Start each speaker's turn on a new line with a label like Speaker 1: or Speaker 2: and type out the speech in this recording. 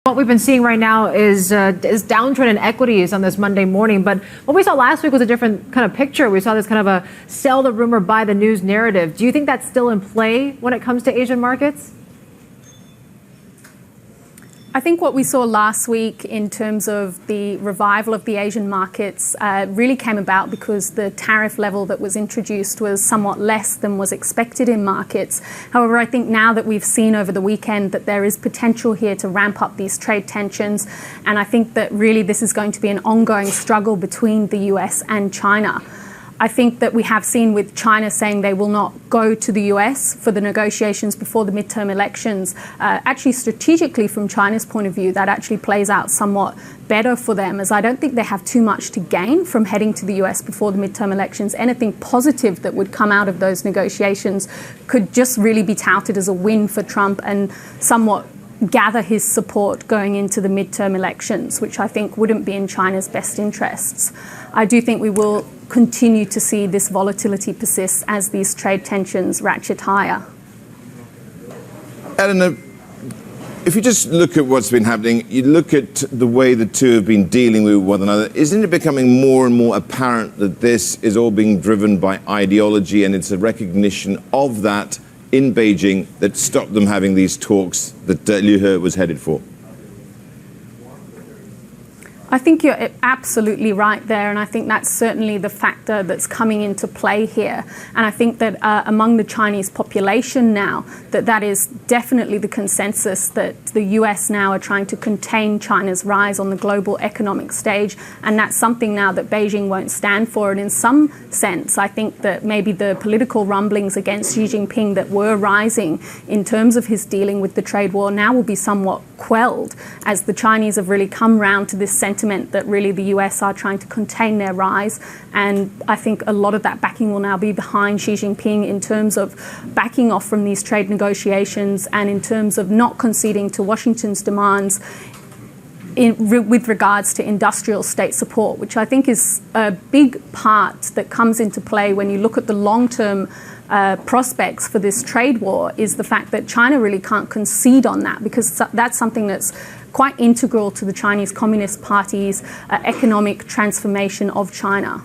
Speaker 1: What we've been seeing right now is downtrend in equities on this Monday morning. But what we saw last week was a different kind of picture. We saw this kind of a sell the rumor, buy the news narrative. Do you think that's still in play when it comes to Asian markets?
Speaker 2: I think what we saw last week in terms of the revival of the Asian markets really came about because the tariff level that was introduced was somewhat less than was expected in markets. However, I think now that we've seen over the weekend that there is potential here to ramp up these trade tensions, and I think that really this is going to be an ongoing struggle between the US and China. I think that we have seen with China saying they will not go to the US for the negotiations before the midterm elections. Actually, strategically, from China's point of view, that actually plays out somewhat better for them, as I don't think they have too much to gain from heading to the US before the midterm elections. Anything positive that would come out of those negotiations could just really be touted as a win for Trump and somewhat gather his support going into the midterm elections, which I think wouldn't be in China's best interests. I do think we will continue to see this volatility persist as these trade tensions ratchet higher.
Speaker 3: Eleanor, if you just look at what's been happening, you look at the way the two have been dealing with one another, isn't it becoming more and more apparent that this is all being driven by ideology, and it's a recognition of that in Beijing that stopped them having these talks that Liu He was headed for?
Speaker 2: I think you're absolutely right there, and I think that's certainly the factor that's coming into play here. And I think that among the Chinese population now, that is definitely the consensus that the US now are trying to contain China's rise on the global economic stage, and that's something now that Beijing won't stand for. And in some sense, I think that maybe the political rumblings against Xi Jinping that were rising in terms of his dealing with the trade war now will be somewhat quelled, as the Chinese have really come round to this sentiment that really the US are trying to contain their rise. And I think a lot of that backing will now be behind Xi Jinping in terms of backing off from these trade negotiations and in terms of not conceding to Washington's demands with regards to industrial state support, which I think is a big part that comes into play when you look at the long-term prospects for this trade war, is the fact that China really can't concede on that, because that's something that's quite integral to the Chinese Communist Party's economic transformation of China.